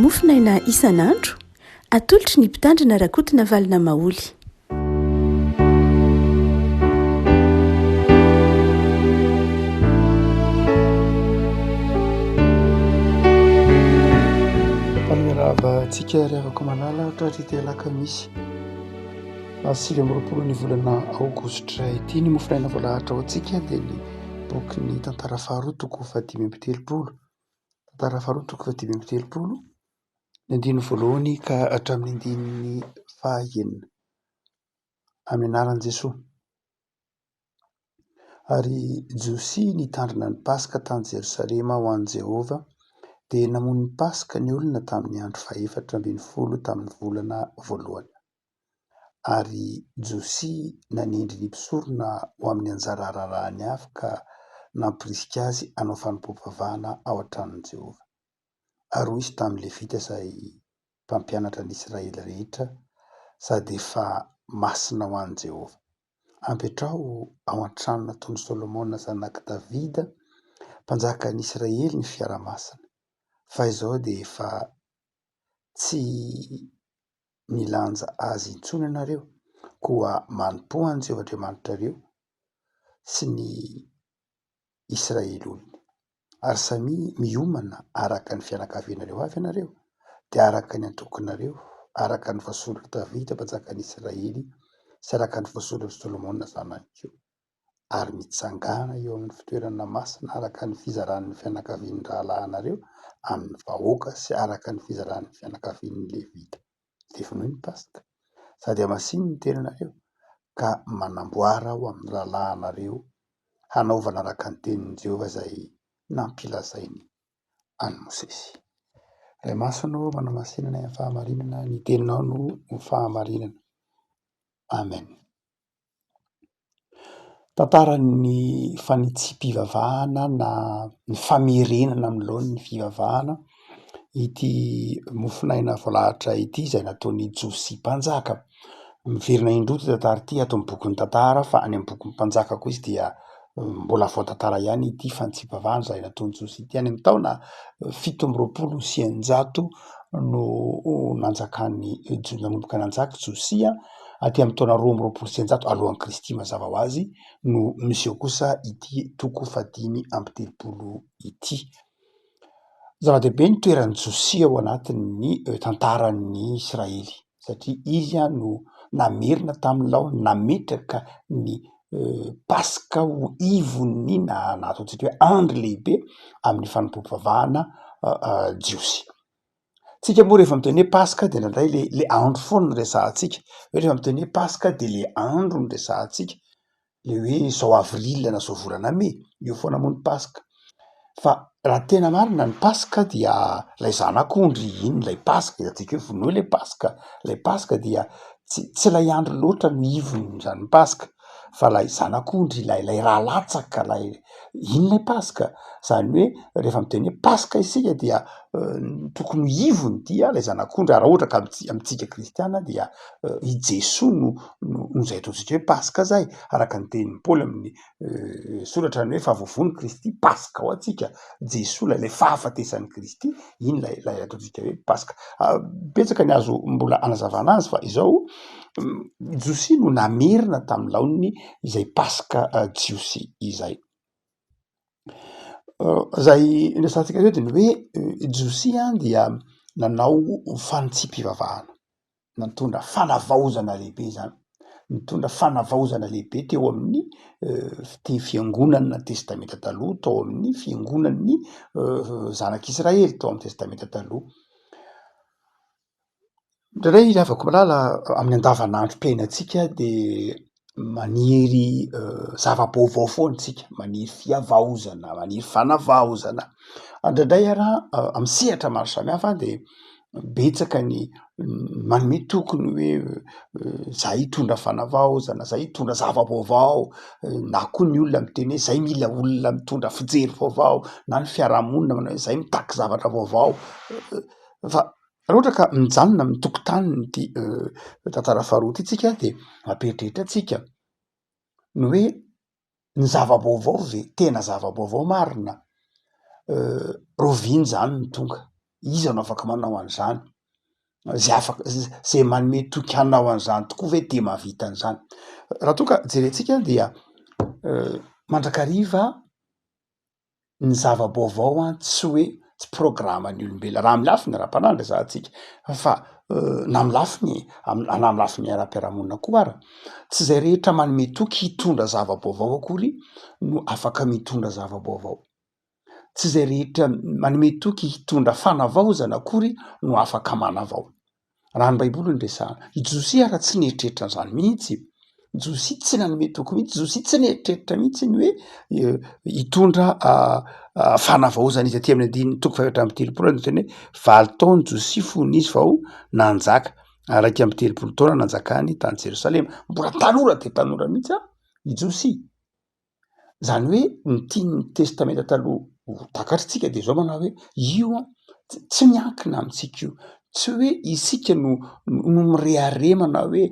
mofinaina isan'andro atolotry ny mpitandrina rakotina valina maoly. Mpanorava-tsika revako malala ohatrarity alakamisy 9 ny volana aogositra ity ny mofinaina voalahatra ao antsika dia ny boky tantara faharoa toko 5telopolo tantara faharoa toko 5telopolo ny andiny voalohany ka hatramin'ny andininy fahaenina amin'ny anaran'i Jesoa. Ary Josia nitandrina ny Paska tany Jerosalema ho an'i Jehova dia namono ny Paska ny olona tamin'ny andro 14 tamin'ny volana voalohany. Ary Josia nanindry ny mpisorona ho amin'ny anjara rarahany avy ka nampirisika azy hanao fanompoam-pavahana ao an-tranon'i Jehova. Ary hoy izy tamin'ny Levita izay mpampianatra ny Israely rehetra sady efa masina ho an'i Jehova: ampetrao ao an-trano nataon'i Solomona zanak'i Davida mpanjakan'i Israely ny fiara-masina. Fa izao dia efa tsy milanja azy intsony ianareo, koa manompo an'i Jehovatriamanitrareo sy ny Israely olony. Ary samy miomana araka ny fianakavianareo avy ianareo, dia araka ny antokonareo, araka ny voasoratra Davida mpanjakan'i Israely sy araka ny voasoratra Solomona zanak'io. Ary mitsangana eo amin'ny fitoerana masina araka ny fizaran'ny fianakavian'ny rahalahinareo amin'ny vahoaka sy araka ny fizaran'ny fianakavian'ny Levita. Levinoy ny Paska sady hamasiny ny tenanareo ka manamboara ho amin'ny rahalahinareo hanaovana araka ny tenin'i Jehova izay nampilazainy an'i Mosesy. Ray masonao manamasinana ny fahamarinana, ny teninao no fahamarinana. Amen. Tantaran'ny fanitsim-pivavahana na ny famerenana amin'ny laon'ny fivavahana ity mofinaina voalahatra ity izay nataon'ny Josia mpanjaka. Miverina indroa ity tantara ity ato amin'ny bokin'ny tantara, fa any amin'ny bokin'ny mpanjaka koa izy dia mbola vao tantara ihany ity fanitsim-pivavahana izay nataon'i Josia ity. Any amin'ny taona 720 no nanjakan'ny nanomboka nanjaka Josia. Aty amin'ny taona 12 alohan'i Kristy mazava ho azy no miseho kosa ity toko 5telopolo ity. Zava-dehibe ny toeran'i Josia ao anatin'ny tantaran'ny Israely satria izy no namerina tamin'n'ilao nametraka ny Paska ho ivony na ataontsika hoe andro lehibe amin'ny fanompoam-pavahana Jiosia. Tsika moa rehefa miteny hoe Paska dia indraindray le andro foana no resahantsika. Rehefa miteny hoe Paska dia le andro no resahantsika, le hoe izao avrila na izao volana Mai, io foana moa ny Paska. Fa raha tena marina ny Paska dia ilay zanak'ondry iny, ilay Paska hitantsika hoe vonoa ilay Paska. Ilay Paska dia tsy ilay andro loatra no ivony izany Paska, fa ilay zanak'ondry, ilay raha-latsaka, iny ilay Paska. Izany hoe rehefa miteny hoe Paska isika dia tokony ivony dia ilay zanak'ondry. Raha ohatra ka amintsika kristiana dia i Jesoa no izay ataontsika hoe Paska izay, araka ny tenin'i Paoly amin'ny soratrany hoe fahavoavon'i Kristy Paska ho antsika. Jesoa ilay fahafatesan'i Kristy, iny ilay ataontsika hoe Paska. Betsaka ny azo mbola anazavana azy, fa izao Josia no namerina tamin'ny laoniny izay Paska Jiosia izay. Izay resantsika izao dia ny hoe Josia dia nanao fanitsim-pivavahana, nitondra fanavaozana lehibe izany, nitondra fanavaozana lehibe teo amin'ny fiangonana testamenta taloha, tao amin'ny fiangonan'ny zanak'Israely tao amin'ny testamenta taloha. Indraindray ny avako malala amin'ny andavanandrom-piainantsika dia maniry zava-baovao foana isika, maniry fiavaozana, maniry fanavaozana. Indraindray ary amin'ny sehatra maro samihafa dia betsaka ny manome tokony hoe izaho hitondra fanavaozana, izaho hitondra zava-baovao, na koa ny olona miteny hoe izaho mila olona mitondra fijery vaovao, na ny fiarahamonina manao hoe izaho mitaky zavatra vaovao. Fa raha ohatra ka mijanona amin'ny tokotanin'ity tantara faharoa ity tsika dia mampieritreritra tsika ny hoe ny zava-baovao ve tena zava-baovao marina, roviany izany no tonga. izy anao afaka manao an'izany zay manome toky anao an'izany tokoa ve de mahavita an'izany raha toa ka jerentsika dia mandrakariva ny zava-baovao tsy hoe tsy programan'ny olombelona raha amy lafiny ara-panandry zahantsika fa na amy lafiny na amy lafiny ara-piarahamonina koa ara tsy zay rehetra manome toky hitondra zava-baovao akory no afaka mitondra zava-baovao tsy zay rehetra manome toky hitondra fanavaozana akory no afaka manavao raha ny baiboly ny resahana i Josia raha tsy nieritreritra an'izany mihitsy Josia tsy nanome toky mihitsy Josia tsy nieritreritra mihitsy ny hoe hitondra fanavaozana izy aty amin'ny andiny toko faefatra amby telopolo ny teny hoe 20 taona Josia fony izy vao nanjaka araika amby telopolo taona nanjakany tany Jerosalema mbola tanora de tanora mihitsy i Josia zany hoe ny tiany testamenta taloha takatritsika de zao manao hoe io tsy miankina amitsika io tsy hoe isika no mireharemana hoe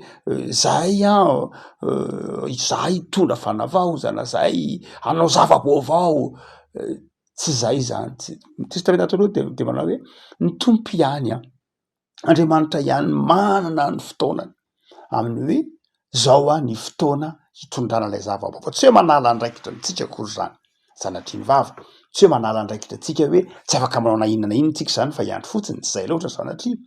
zahay zahay hitondra fanavaozana zahay hanao zava-baovao tsy zay zany tsy testamenta taloha de manao hoe ny tompo ihany Andriamanitra ihany manana ny fotoanany amin'ny hoe zao ny fotoana hitondrana ilay zava-baovao tsy hoe manala andraikitra antsika akory zany zanatriny vava tsy hoe manala andraikitra antsika hoe tsy afaka manao na inona na inona tsika zany fa iandro fotsiny tsy zay loatra zanatriny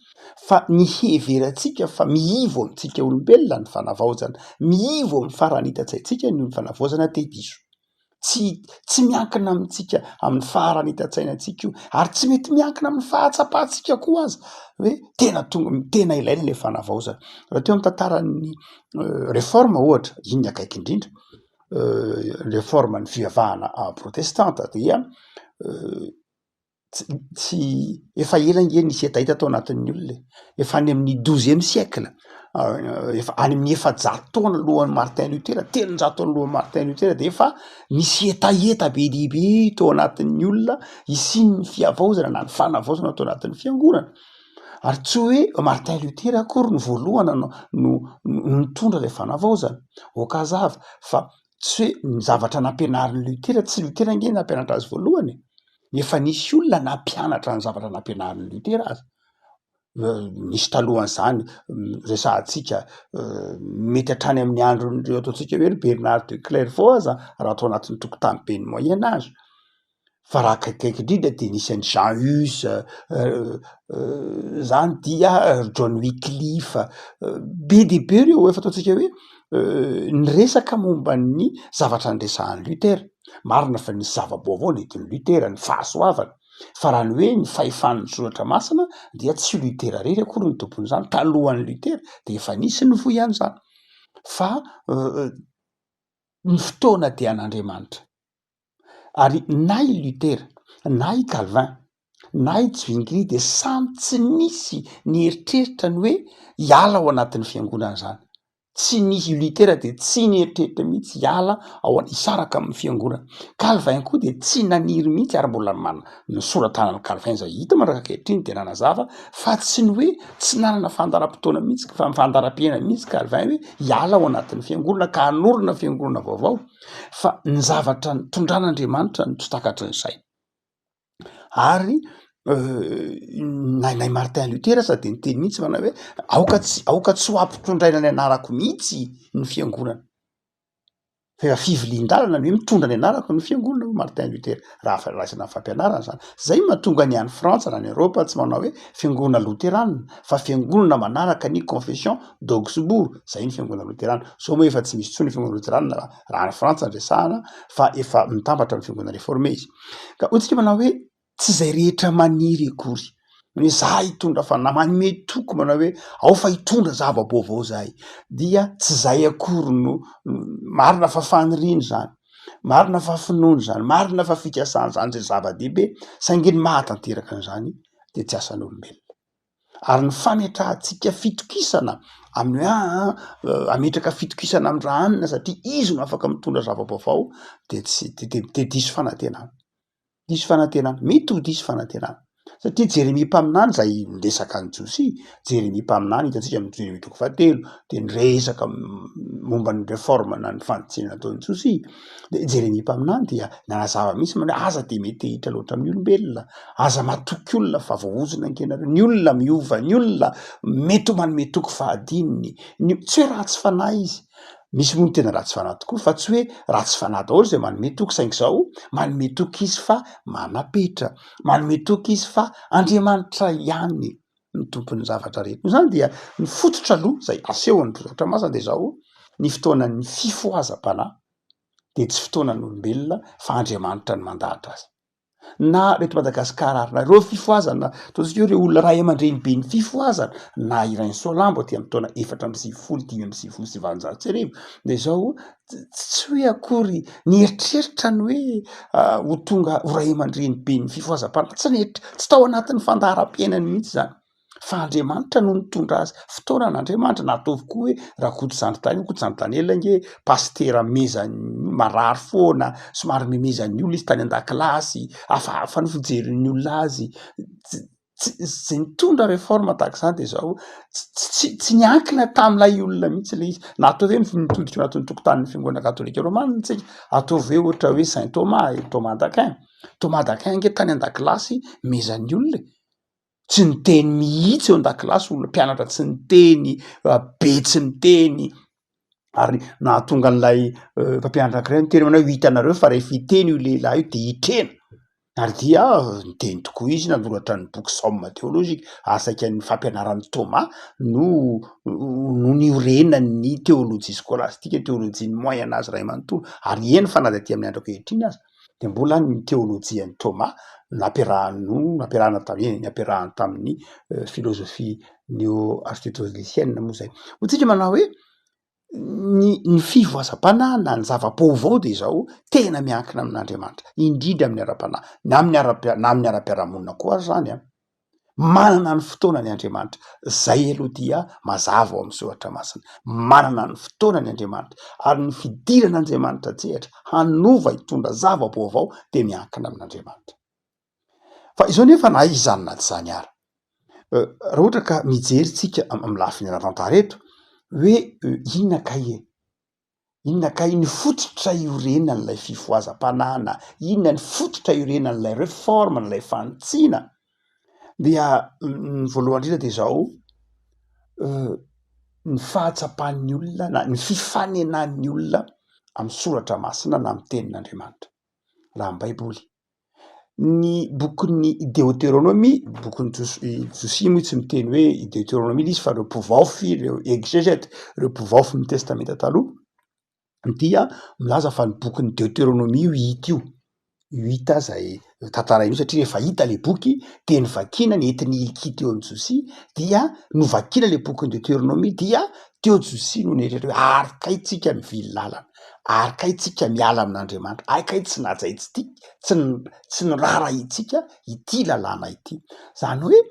fa ny heveratsika fa miivo amintsika olombelona ny fanavaozana miivo amin'ny farany hitan-tsaintsika ny fanavaozana de diso tsy miankina amintsika amin'ny farany hitan-tsainantsika io ary tsy mety miankina amin'ny fahatsapahtsika koa aza hoe tena ilaina le fanavaozana raha teo amy tantaran'ny réforme ohatra iny ny akaiky indrindra réforme ny fivavahana protestanta dia tsy efa ela nge nisy hetahita tao anatin'ny olona efa any amin'ny 12e siècle efa any amin'ny 700 taona alohan'ny Martin Luther telonjato taona alohan'ny Martin Luther de efa nisy hetaheta be dibe tao anatin'ny olona isin'ny fiavaozana na ny fanavaozana tao anatin'ny fiangonana ary tsy hoe Martin Luther akory ny voalohana no nitondra le fanavaozana okazava fa tsy hoe ny zavatra nampianarin'ny Luther tsy Luther nge nampianatra azy voalohany efa nisy olona nampianatra ny zavatra nampianarin'ny Luther azy nisy talohan'izany resahantsika mety hatrany amin'ny andron'ireo ataontsika hoe Bernard de Clairvaux aza raha atao anatin'ny tokotany be ny moyen âge fa raha akaikikaiky indrindra de nisy an'ny Jean Hus zany dia John Wycliffe be de be reo efa ataontsika hoe ny resaka momba ny zavatra nyresahan'ny Luther marina fa nisy zava-baovao nentin'ny Luther ny fahasoavana fa raha ny hoe ny fahefan'ny soratra masina dia tsy Luther rery akory ny tompon'izany talohan'ny Luther de efa nisy ny voy an'izany fa ny fotoana dia an'Andriamanitra ary na i Luther na i Calvin na i Zwingli de samy tsy nisy ny eritreritra ny hoe hiala ao anatin'ny fiangonana zany tsy nisy Luther de tsy nieritreritra mihitsy hiala ao hisaraka amin'ny fiangonana Calvin koa de tsy naniry mihitsy ary mbola ny soratanan'ny Calvin zay hita manaraka ankehitriny de nanazava fa tsy ny hoe tsy nanana fandaram-potoana mihitsy fa fandaram-piaina mihitsy Calvin hoe hiala ao anatin'ny fiangonana ka hanorina fiangonana vaovao fa ny zavatra ny tondran'Andriamanitra ny tsy takatry ny saina ary nay Martin Luther aza de niteny mihitsy manao hoe aoka tsy ho ampitondraina ny anarako mihitsy ny fiangonana fa efa fivilian-dalana ny hoe mitondra ny anarako ny fiangonana Martin Luther raha raisina ny fampianarana zany zay mahatonga ny any Frantsa na ny Europa tsy manao hoe fiangonana Luterana fa fiangonana manaraka ny confession d'Augsbourg zay ny fiangonana Luterana zao moa efa tsy misy tsony fiangonana Luterana raha ny Frantsa resahana fa efa mitambatra amin'ny fiangonana réformé izy ka ohatsika manao hoe tsy zay rehetra maniry akory ny za hitondra fa na manome toko manao hoe ao fa hitondra zava-baovao zahay dia tsy zay akory no marina fa faniriany zany marina fa finoany zany marina fa fikasany zany zay zava-dehibe saingy ny mahatanteraka an'izany de tsy asan'olombelona ary ny fametrahantsika fitokisana amin'ny ametraka fitokisana amin'ny raha anina satria izy no afaka mitondra zava-baovao de tsy de diso fanantenana mety ho diso fanantenana satria Jeremia mpaminany zay miresaka ny Josia, Jeremia mpaminany hitantsika amy Jeremia toko 7 de niresaka momba ny réforme-na ny fanditsenana nataon'ny Josia. De Jeremia mpaminany dia nanazava mihitsy mane aza de mety hita loatra amin'ny olombelona, aza matoky olona fa voaozona ankenareo, ny olona miova, ny olona mety ho manome toky fahadininy, tsy hoe ratsy fanahy izy, misy moa ny tena ratsy fanahy tokoa fa tsy hoe ratsy fanahy daholo zay manome toky, saingy zao manome toky izy fa manapetra, manome toky izy fa Andriamanitra ihany ny tompon'ny zavatra rehetra. Noho zany dia ny fototra aloha zay asehon'ny mpizaotra masina de zao ny fotoanan'ny fifohazam-panahy de tsy fotoanan'olombelona fa Andriamanitra ny mandahatra azy. Na reto Madagasikara ary nareo fifohazana, ataontsika hoe reo olona ray aman-dreny be ny fifohazana na Irainy Solambo aty amin'ny taona 4,5,700 de zao tsy hoe akory ny eritreritra ny hoe ho tonga ho ray aman-dreny be ny fifohazam-panahy, tsy tao anatin'ny fandaharam-piainany mihitsy zany fa Andriamanitra no nitondra azy, fotoanan'Andriamanitra. Na ataovy koa hoe Rakotosandotanela nge pastera mezany marary foana, somary memezan'ny olona izy tany an-dakilasy, hafahafa ny fijeriny olona azy, zay nitondra réforme tahaka izany de zao tsy niankina tam'ilay olona mihitsy le izy. Na ataovy hoe nitodika anatin'ny tokotanin'ny fiangonana katolika romanina tsika, ataovy hoe ohatra hoe Saint Thomas et Thomas d'Aquin. Thomas d'Aquin nge tany an-dakilasy mezan'ny olona, tsy niteny mihitsy eo an-dakilasy olona, mpianatra tsy niteny, be tsy niteny, ary nahatonga an'ilay mpampianatra ankiray niteny manao hoe hitanareo fa rehefa hiteny io lehilahy io de hitrena, ary dia niteny tokoa izy, nanoratra ny boky Somme théologique, asaika ny fampianaran'ny Thomas no niorenan'ny théologie scolastique, théologie ny moyen âge ray manontolo, ary eny fa na de aty amin'ny andro ankehitriny aza de mbola ny théologie-ny Thomas nampiarahana tamin'ny philosophie néo-aristotélicienne moa zay. Hotsika manao hoe ny fivoazam-panahy na ny zava-baovao de zao tena miankina amin'Andriamanitra, indrindra amin'ny ara-panahy na amin'ny ara-piarahamonina koa zany manana ny fotoanany Andriamanitra. Zay aloha dia mazava ao amin'ny soratra masina, manana ny fotoanany Andriamanitra, ary ny fidiran'Andriamanitra tsehatra hanova hitondra zava-baovao de miankina amin'Andriamanitra. Fa izao nefa na izany na tsy zany ary, raha ohatra ka mijery tsika amin'ny lafiny ara-tantara eto hoe inona kay ny fototra iorenan'ilay fifohazam-panahina, inona ny fototra iorenan'ilay réforme, n'ilay fanitsina, dia ny voalohany indrindra de zao ny fahatsapan'ny olona na ny fifanenan'ny olona amin'ny soratra masina na amin'ny tenin'Andriamanitra. Raha amin'ny baiboly, ny bokin'ny Deutéronomie, bokin'ny Josia moa tsy miteny hoe Deutéronomie izy fa reo mpivaofy, reo exégètes, reo mpivaofy ny testamenta taloha dia milaza fa ny bokin'ny Deutéronomie io hita io, hita zay tantarain'io satria rehefa hita le boky de ny vakina ny entiny ilikita eo amin'ny Josia dia no vakina le bokin'ny Deutéronomie dia teo Josia no neritreretra hoe ary kay tsika mivily lalana, ary kay tsika miala amin'Andriamanitra, ary kay tsy najaitsika, tsy nirara itsika ity lalàna ity. Zany hoe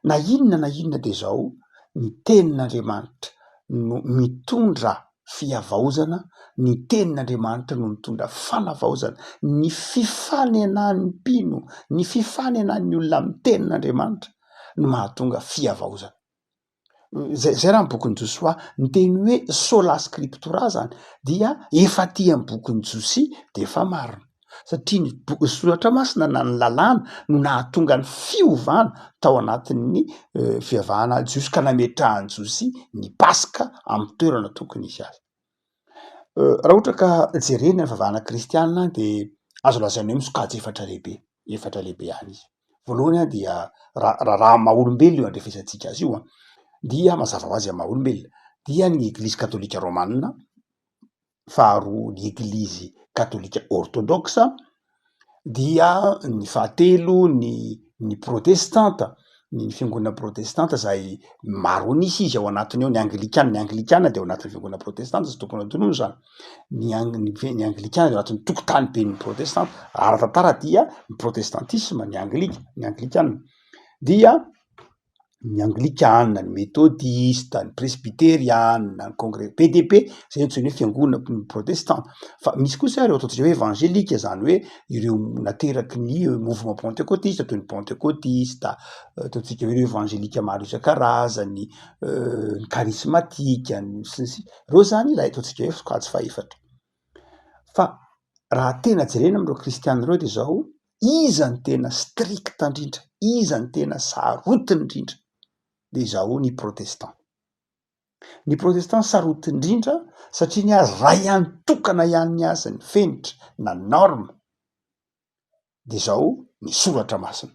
na inona de zao ny tenin'Andriamanitra no mitondra fiavaozana, ny tenin'Andriamanitra no mitondra fanavaozana, ny fifanenan'ny mpino, ny fifanenan'ny olona amin'ny tenin'Andriamanitra no mahatonga fiavaozana. Zay raha ny bokin'ny Josoa ny teny hoe sola scriptura zany dia efa aty amin'ny bokin'ny Josia de efa marina, satria ny soratra masina na ny lalàna no nahatonga ny fiovana tao anatin'ny fiavahana juska nametrahany Josia ny Paska amin'ny toerana tokony isy azy. Raha ohatra ka jerena ny fivavahana kristianina de azo lazaina hoe misokajy efatra lehibe any izy. Voalohany dia raha maha-olombelona io andrefisantsika azy io dia mazava ho azy amin'ny maha-olombelona dia ny Eglizy katolika romanina, faharoa ny Eglizy katolika orthodoxe, dia ny fahatelo ny protestanta, ny fiangonana protestanta zay maro nisy izy ao anatiny ao, ny anglikana de ao anatin'ny fiangonana protestanta sy tompony antonony zany, ny anglikana de ao anatin'ny tokotany be ny protestanta, ara-tantara dia ny protestantisme, ny anglikana, dia ny anglikana, ny méthodiste, ny presbyteriana, ny congrès PDP, zay antsoina hoe fiangonana protestant. Fa misy kosa ireo ataontsika hoe évangélika, zany hoe ireo nateraky ny mouvement pentecôtiste toy ny pentecôtiste, ataontsika hoe ireo évangélika maro isan-karazany, ny charismatique, reo zany ilay ataontsika hoe sokajy faefatra. Fa raha tena jerena am'ireo kristiany reo de zao, iza ny tena strict indrindra, iza ny tena sarotiny indrindra, de zao ny protestant. Ny protestant sarotiny indrindra satria ny azy raha ihany tokana ihany ny azy ny fenitra na norme, de zao ny soratra masina.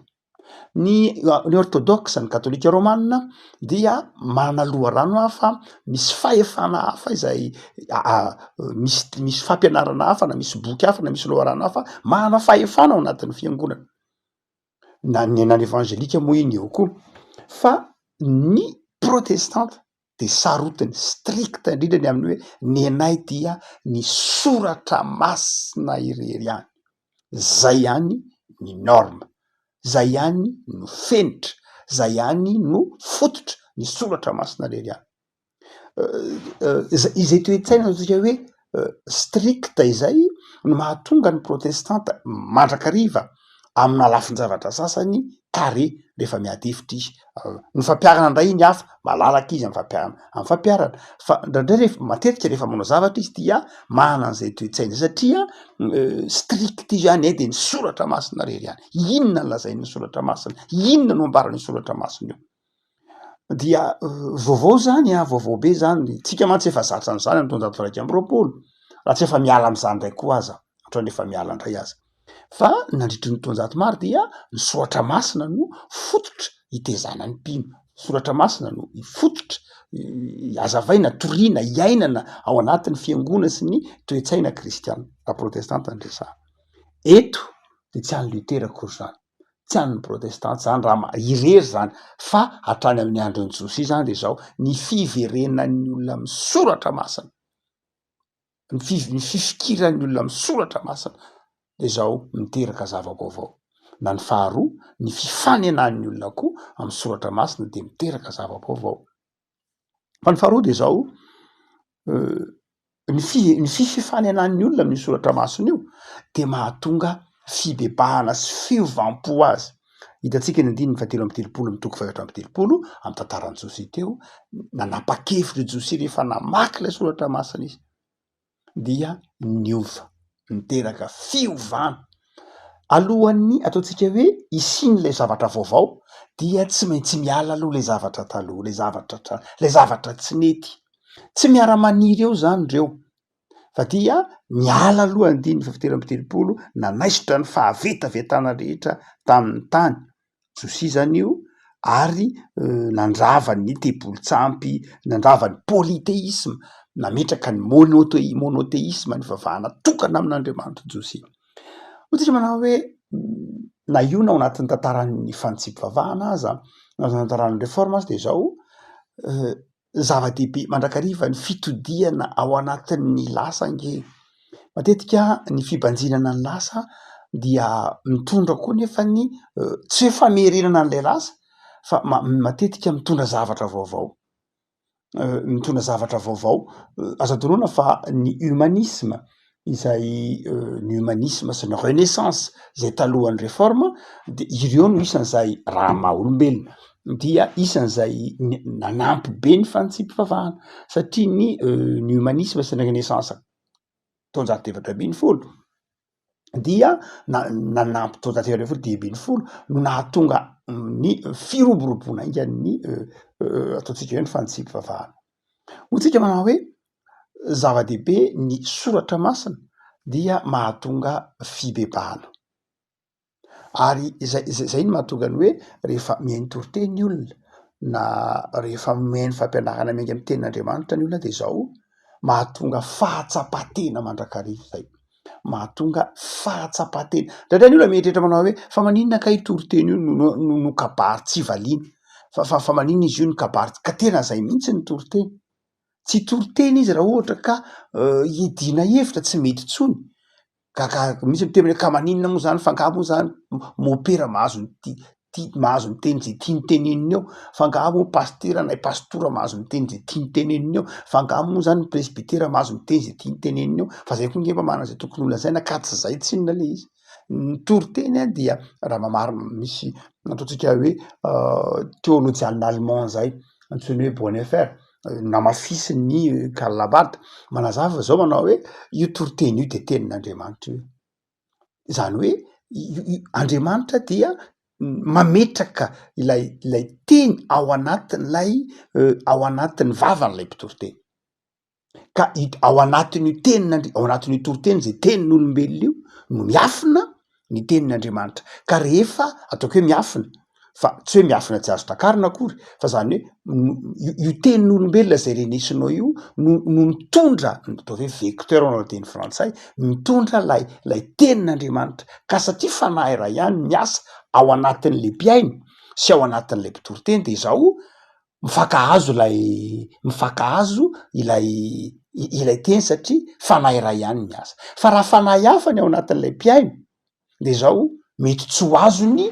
Ny orthodoxe, ny katolika romanina dia mana loharano hafa, misy fahefana hafa izay misy fampianarana hafa, na misy boky hafa, na misy loharano hafa, mana fahefana ao anatin'ny fiangonana. Na ny évangélika moa iny eo koa. Fa ny protestante de sarotiny strict indrindra ny amin'ny hoe ny anay dia ny soratra masina irery ihany. Zay ihany ny norme, zay ihany no fenitra, zay ihany no fototra ny soratra masina irery ihany. Izay toe-tsaina ataontsika hoe strict izay no mahatonga ny protestante mandrakariva amina lafin-javatra sasany carré rehefa miady hevitra izy. Ny fampiarana ndray iny hafa, malalaka izy amin'ny fampiarana. Fa ndraindray rehefa matetika rehefa manao zavatra izy dia manana an'izay toe-tsaina satria strict izy ihany de ny soratra masina irery ihany. Inona no lazainy soratra masina? Inona no ambarany soratra masina io? Dia vaovao zany vaovao be zany, tsika mantsy efa zatra an'izany amin'ny taonjato raika amby roapolo, raha tsy efa miala am'izany ndray koa aza, ohatrany efa miala indray aza. Fa nandritry ny taonjato maro dia ny soratra masina no fototra hitezana ny mpino, soratra masina no fototra azavaina, toriana, iainana ao anatin'ny fiangonana sy ny toe-tsaina kristiana. A protestante andresana. Eto de tsy any Lutera akory zany, tsy any protestante zany raha irery zany, fa hatrany amin'ny andron'ny Josy zany de zao ny fiverenan'ny olona amin'ny soratra masina, ny fifikiran'ny olona amin'ny soratra masina, de zao miteraka zava-baovao. Na ny faharoa, ny fifanenan'ny olona koa amin'ny soratra masina de miteraka zava-baovao. Fa ny faharoa de zao ny fifanenan'ny olona amin'ny soratra masina io de mahatonga fibebahana sy fiovam-po azy. Hitantsika ny andininy fahatelo amby telopolo amin'ny toko fahaefatra amby telopolo amin'ny tantaran'i Josy teo, nanapa-kevitra Josy rehefa namaky ilay soratra masina izy dia niova, niteraka fiovana. Alohan'ny ataontsika hoe isin'lay zavatra vaovao dia tsy maintsy miala aloha lay zavatra taloha, lay zavatra tsy nety, tsy miara-maniry eo zany reo, fa dia miala aloha andininy fahatelo amby telopolo, nanaisotra ny fahavetavetana rehetra tamin'ny tany. Josy zany io, ary nandrava ny tebolo-tsampy, nandrava ny polythéisme, nametraka ny monothéisme, ny fivavahana tokana amin'Andriamanitra Josy. Ohatsika manao hoe na io na ao anatin'ny tantaran'ny fantsipivavahana aza, na tantaran'ny réforme azy de zao zava-dehibe mandrakariva ny fitodiana ao anatin'ny lasa nge. Matetika ny fibanjinana ny lasa dia mitondra koa nefa ny tsy hoe famerenana an'lay lasa, fa matetika mitondra zavatra vaovao. Mitondra zavatra vaovao. Azo adoroana fa ny humanisme izay ny humanisme sy ny renaissance zay talohan'ny réforme, de ireo no isan'izay raha maha-olombelona, dia isan'izay nanampy be ny fantsipivavahana satria ny humanisme sy ny renaissance taonjato efatra ambin'ny folo dia nanampy taonjato efatra ambin'ny folo dimy ambin'ny folo no nahatonga ny firoboroboana ingan'ny ataontsika hoe ny fantsipivavahana. Hoy tsika manao hoe zava-dehibe ny soratra masina dia mahatonga fibebahana. Ary zay no mahatonga ny hoe rehefa mihaino toriteny ny olona, na rehefa mihaino fampianarana miainga amin'ny tenin'Andriamanitra ny olona de zao mahatonga fahatsapatena mandrakariva zay, mahatonga fahatsapatena. Ndraindray ny olona mieritreritra manao hoe fa maninona kay toriteny io no kabary tsy valiana, fa maninona izy io no kabary, ka tena zay mihitsy ny toriteny. Tsy toriteny izy raha ohatra ka iadiana hevitra tsy mety tsony, ka misy miteny hoe ka maninona moa zany fa ngah moa zany mopera mahazo mahazo miteny zay tiany teneniny eo fa ngaha moa pastera na pastora mahazo miteny zay tiany teneniny eo fa ngaha moa zany presbitera mahazo miteny zay tiany teneniny eo fa zay koa ngefa manana zay tokony holazaina ka tsy zay tsinona le izy toriteny a dia raha mamary misy ataotsika hoe théologianina allemand zay antsoiny hoe Bonhoeffer namafisy ny Karl Barth manazava zao manao hoe io toriteny io de tenin'Andriamanitra io zany hoe Andriamanitra dia mametraka ilay teny ao anatin'lay ao anatin'ny vavan'ilay mpitoriteny ka ao anatin'io tenin'Andriamanitra ao anatin'io toriteny zay tenin'olombelona io no miafina ny tenin'Andriamanitra ka rehefa ataoko hoe miafina fa tsy hoe miafina tsy azo takarina akory fa zany hoe io tenin'olombelona zay renesinao io no mitondra atao hoe vecteur anao teny frantsay mitondra lay tenin'Andriamanitra ka satria fanahy iray ihany miasa ao anatin'le mpiaino sy ao anatin'lay mpitoriteny de zao mifakahazo ilay teny satria fanahy iray ihany miasa fa raha fanahy hafa ny ao anatin'lay mpiaino de zao mety tsy ho azony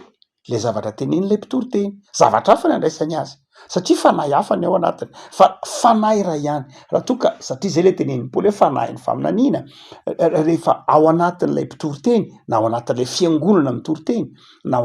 le zavatra tenen'ilay mpitoriteny zavatra hafa ny andraisany azy satria fanahy hafa ny ao anatiny fa fanahy iray ihany raha toa ka satria zay le tenen'ny Paoly hoe fanahy ny faminaniana rehefa ao anatin'ilay mpitoriteny na ao anatin'ilay fiangonana mitoriteny na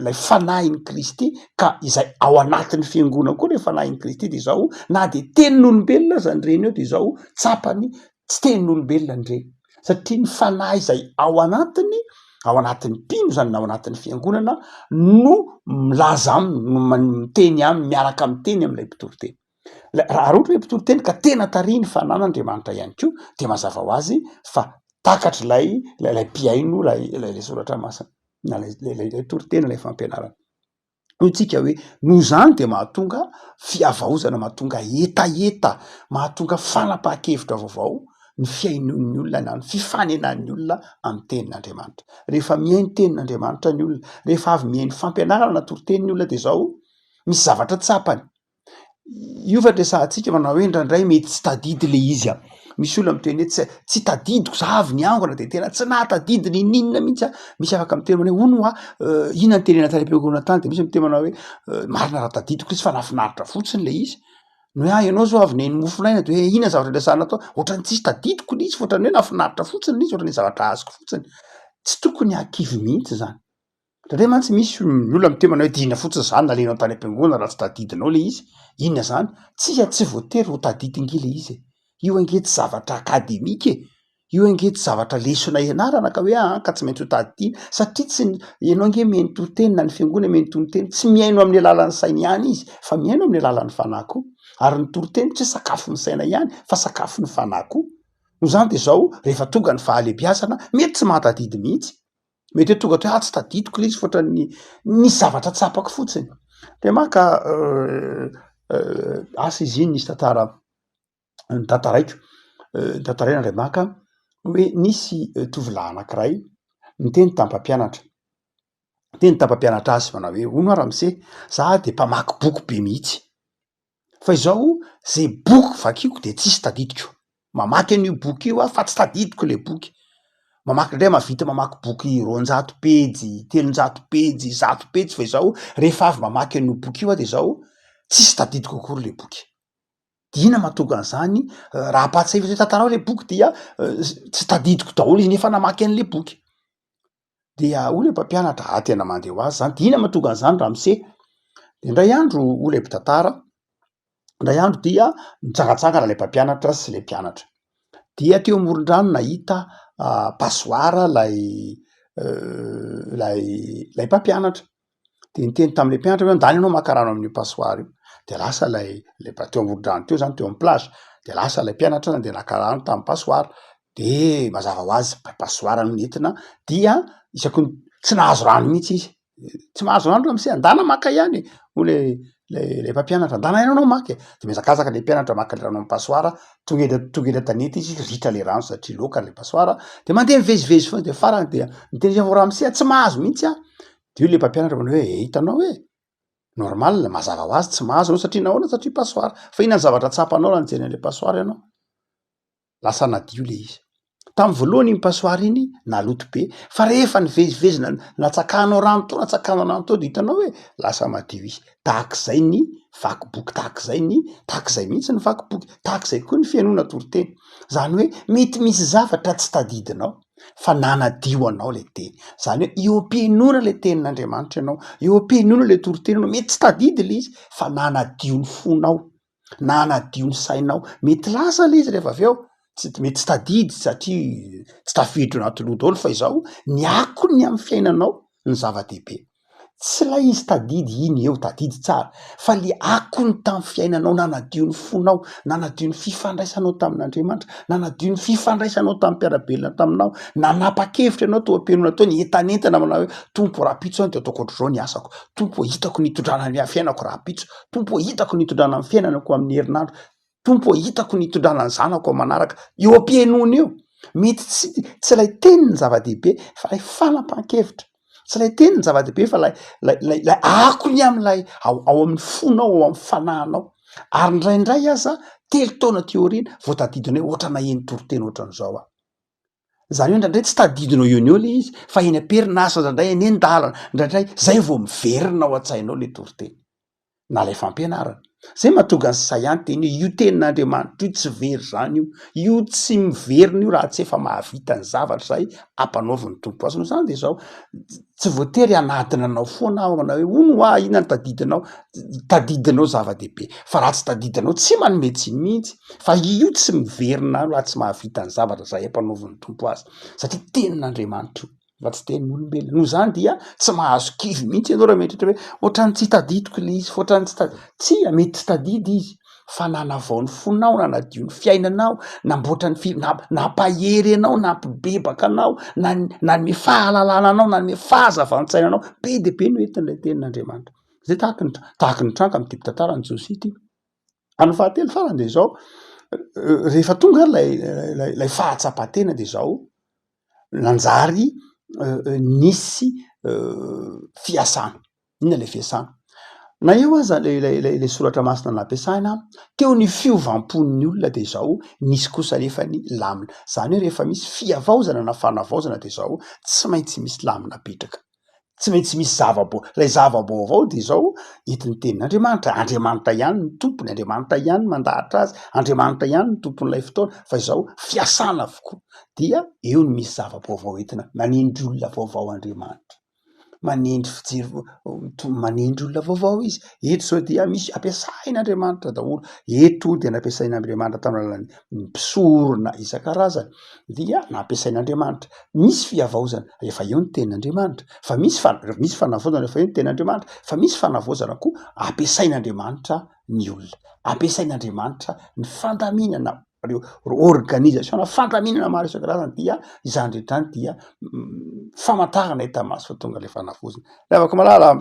lay fanahiny Kristy ka izay ao anatin'ny fiangonana koa le fanahiny Kristy de zao na de tenin'olombelona zany reny eo de zao tsapany tsy tenin'olombelona ny reny satria ny fanahy izay ao anatin'ny mpino zany na ao anatin'ny fiangonana no milaza aminy no miteny aminy miaraka miteny am'ilay mpitoriteny raha ohatra hoe mpitoriteny ka tena tariny fanan'Andriamanitra ihany ko de mazava ho azy fa takatra lay mpiaino lay soratra masina na lay toriteny lay fampianarana hoy tsika hoe noho zany de mahatonga fiavaozana mahatonga etaeta mahatonga fanapahan-kevitra vaovao ny fiainon'ny olona na ny fifanenan'ny olona amin'ny tenin'Andriamanitra rehefa mihaino tenin'Andriamanitra ny olona rehefa avy mihaino fampianarana toritenin'ny olona de zao misy zavatra tsapany io fa dresahantsika manao hoe indraindray mety tsy tadidy le izy a misy olona miteny hoe tsy tadidiko za avy niangona de tena tsy nahatadidy ninona mihitsy a misy afaka miteny manao hoe hono a inona ny tenena tany tany de misy miteny manao hoe marina raha tadidiko izy fa nafinaritra fotsiny le izy no hoe ianao zao avy neny mofolaina de hoe ina zavatra ndresana atao ohatrany tsisy tadidiko le izy ohatrany hoe nafinaritra fotsiny le izy ohatrany zavatra azoko fotsiny tsy tokony hakivy mihitsy zany satria mantsy misy olona miteny manao hoe dina fotsiny zany nalenao tany am-piangonana raha tsy tadidinao le izy inona zany tsy voatery ho tadidingy le izy io angety zavatra akademika io angety zavatra lesona ianarana ka hoe ka tsy maintsy ho tadidina satria tsy ianao nge mihaino toriteny na ny fiangonana mihaino toriteny tsy mihaino amin'ny alalan'ny sainy ihany izy fa mihaino amin'ny alalan'ny fanahy koa ary ny toriteny tsy sakafo ny saina ihany fa sakafo ny fanahy koa no zany de zao rehefa tonga ny fahalebiazana mety tsy mahatadidy mihitsy mety hoe tonga hoe tsy tadidiko le izy fotrany ny zavatra tsapako fotsiny de maka asa izy iny nisy tantaraiko ndray maka hoe nisy tovolahy anankiray niteny tampampianatra azy manao hoe hono a Ramose za de mpamaky boky be mihitsy fa izao zay boky vakiko de tsisy tadidiko mamaky an'io boky io a fa tsy tadidiko le boky mamaky indray mavita mamaky boky 200 pejy 300 pejy 100 pejy fa izao rehefa avy mamaky an'io boky io a de zao tsisy tadidiko akory le boky dina mahatonga an'izany raha pahatsahivatra hoe tantarao le boky dia tsy tadidiko daholo izy nefa namaky an'le boky dia ole mpampianatra tena mandeha ho azy zany dina mahatonga an'izany Ramose de ndray andro ole mpitantara ndray andro dia mitsangatsangana lay mpampianatra sy le mpianatra dia teo amoron-drano nahita pasoara lay mpampianatra de niteny tam'le mpianatra hoe andany ianao maka rano amin'io pasoara io de lasa lay teo amoron-drano teo zany teo amin'ny plage de lasa lay mpianatra nandeha naka rano tamin'ny pasoara de mazava ho azy pasoara no nentina dia isaky ny tsy nahazo rano mihitsy izy tsy mahazo rano Ramose andana maka ihany hoy le mpampianatra andana ihany anao maky de mihazakazaka le mpianatra maka le rano amin'ny pasoara tonga ela tanety izy ritra le rano satria loka le pasoara de mandeha mivezivezy foana de farany de niteny izy Ramose tsy mahazo mihitsy a de io le mpampianatra manao hoe hitanao hoe normal mazava ho azy tsy mahazo anao satria nahoana satria pasoara fa inona ny zavatra tsapanao raha nijery an'le pasoara ianao lasa nadio le izy tamin'ny voalohany iny pasoary iny naloto be fa rehefa nivezivezy natsakanao rano to natsakanao rano to de hitanao hoe lasa madio izy. Tahak'izay ny vakiboky, tahak'izay mihitsy ny vakiboky, tahak'izay koa ny fianona toriteny. Zany hoe mety misy zavatra tsy tadidinao fa nanadio anao le teny. Zany hoe eo am-pianona le tenin'Andriamanitra ianao, eo am-pianona le toriteny anao, mety tsy tadidy le izy fa nanadio ny fonao, nanadio ny sainao. Mety lasa le izy rehefa avy eo mety tsy tadidy satria tsy tafiditra anaty loha daholo fa izao niakony amin'ny fiainanao ny zava-dehibe. Tsy la izy tadidy iny eo tadidy tsara fa le akony tamin'ny fiainanao, nanadio ny fonao, nanadio ny fifandraisanao tamin'Andriamanitra, nanadio ny fifandraisanao tamin'ny mpiarabelona taminao, nanapa-kevitra ianao teo am-pianona teo entanentana manao hoe tompo raha pitso any de ataoko ohatr'izao ny asako, tompo hitako nitondrana ny fiainako raha pitso, tompo hitako nitondrana ny fiainanako amin'ny herinandro, tompo hitako nitondrana ny zanako manaraka. Eo am-pianona eo mety tsy lay teny ny zava-dehibe fa lay fanapahan-kevitra, tsy lay teny ny zava-dehibe fa lay akony am'lay ao amin'ny fonao, ao amin'ny fanahinao. Ary ndraindray aza 3 taona teoriana vao tadidinao hoe ohatrana eny toriteny ohatran'izao ah. Zany hoe ndraindray tsy tadidinao eo ny eo le izy fa eny am-perinasa, ndraindray eny an-dalana, ndraindray zay vao miverina ao an-tsainao le toriteny na lay fampianarana. Zay mahatonga ny sayanty teny hoe io tenin'Andriamanitra io tsy very zany io tsy miverina io raha tsy efa mahavita ny zavatra zay ampanaoviny tompo azy. No zany de zao tsy voatery anadina anao foana aho manao hoe ono ah ina ny tadidinao zava-dehibe fa raha tsy tadidinao tsy manome tsiny mihitsy fa io tsy miverina raha tsy mahavita ny zavatra zay ampanaoviny tompo azy satria tenin'Andriamanitra io fa tsy tenin'olombelona. No zany dia tsy mahazo kivy mihitsy ianao raha mietritra hoe ohatrany tsy tadidiko le izy, ohatrany tsy mety tsy tadidy izy fa nanavao ny fonao, nanadio ny fiainanao, namboatra ny nampahery anao, nampibebaka anao, nanome fahalalana anao, nanome fahazavan-tsainanao. Be de be no entin'ilay tenin'Andriamanitra. Zay tahaky ny tranga amin'ny tibim-tantara ny Josity. Any fahatelo farany de zao rehefa tonga lay fahatsapatena de zao nanjary nisy fiasana. Inona le fiasana? Na eo aza le soratra masina nampiasaina teo ny fiovam-pon'ny olona de zao nisy kosa rehefa ny lamina. Zany hoe rehefa misy fiavaozana na fanavaozana de zao tsy maintsy misy lamina apetraka, tsy maintsy misy lay zava-baovao de zao entin'ny tenin'Andriamanitra. Andriamanitra ihany ny tompony, Andriamanitra ihany ny mandahatra azy, Andriamanitra ihany ny tompon'ilay fotoana fa izao fiasana avokoa. Dia eo ny misy zava-baovao entina manindry olona vaovao Andriamanitra, manindry fijery manindry olona vaovao izy. Eto zao dia misy ampiasain'Andriamanitra daholo. Eto dia nampiasain'Andriamanitra tamin'ny alalan'ny mpisorona isan-karazany dia nampiasain'Andriamanitra. Misy fiavaozana efa eo ny tenin'Andriamanitra, fa misy fanavaozana efa eo ny tenin'Andriamanitra, fa misy fanavaozana koa ampiasain'Andriamanitra ny olona, ampiasain'Andriamanitra ny fandaminana reo organisation fandaminana maro isan-karazany. Dia izany rehetra any dia famantarana enta-maso fa tonga le fanavaozana. Le afaka malala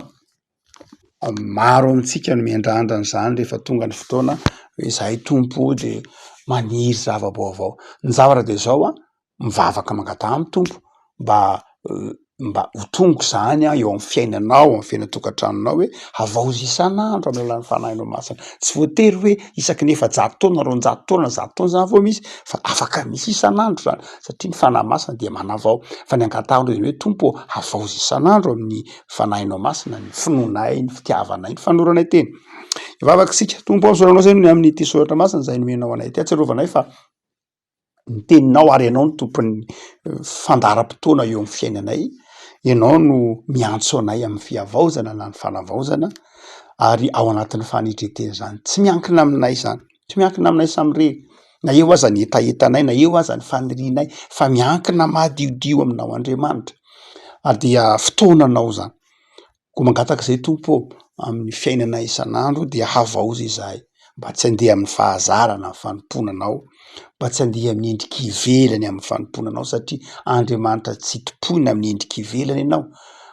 maro amintsika no miandrandra an'izany rehefa tonga ny fotoana hoe zahay tompo de maniry zava-baovao. Ny zavatra de zao mivavaka mangataha amin'ny tompo mba ho tongo zany eo amin'ny fiainanao, amin'ny fiainantokantranonao hoe havaozy isan'andro amin'ny alalan'ny fanahinao masina. Tsy voatery hoe isaky ny 100 taona, 200 taona, 100 taona zany vao misy fa afaka misy isan'andro zany satria ny fanahy masina dia manavao. Fa ny angatahana hoe tompo havaozy isan'andro amin'ny fanahinao masina, ny finoanay, ny fitiavanay, ny fanoranay teny. Ivavaka sika tompo asoranao zay ny amin'ny ity soratra masina zay nomenao anay ty, atsiarovanay fa ny teninao ary ianao ny tompon'ny fandaharam-potoana eo amin'ny fiainanay. Ianao no miantso anay amin'ny fiavaozana na ny fanavaozana ary ao anatin'ny fanitretena zany. Tsy miankina aminay zany, tsy miankina aminay samirery. Na eo aza ny etaetanay, na eo aza ny fanirianay, fa miankina madiodio aminao Andriamanitra. Ary dia fotoananao zany. Koa mangataka zay tompo amin'ny fiainanay isan'andro dia havaozy izahay mba tsy handeha amin'ny fahazarana amin'ny fanomponanao, mba tsy handeha amin'ny endrika ivelany amin'ny fanomponanao satria Andriamanitra tsy topoina amin'ny endrika ivelany ianao,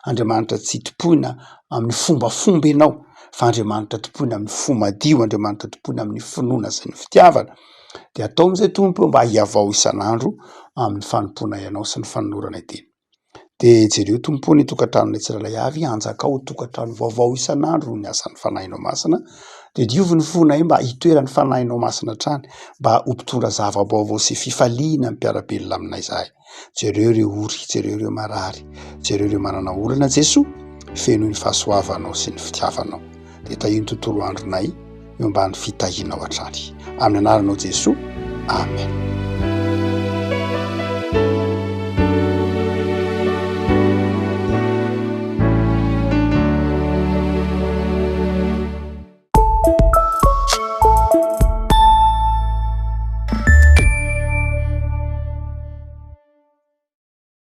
Andriamanitra tsy topoina amin'ny fombafomba ianao, fa Andriamanitra topoina amin'ny fo madio, Andriamanitra topoina amin'ny finoana sy ny fitiavana. De atao am'izay tompo mba hiavao isan'andro amin'ny fanompona ianao sy ny fanoranay teny. De jereo tompony tokantranonay tsirairay avy, anjakao tokantrano vaovao isan'andro ny asan'ny fanahinao masina de diovy ny fonay mba hitoerany fanahinao masina trany mba ho mpitondra zava-baovao sy fifaliana mpiarabelona aminay zahay. Jereo reo ory, jereo reo marary, jereo reo manana olana Jesoa, feno ny fahasoavanao sy ny fitiavanao. De tahio ny tontolo andronay eo ambany fitahianao hatrany. Amin'ny anaranao Jesoa, amen.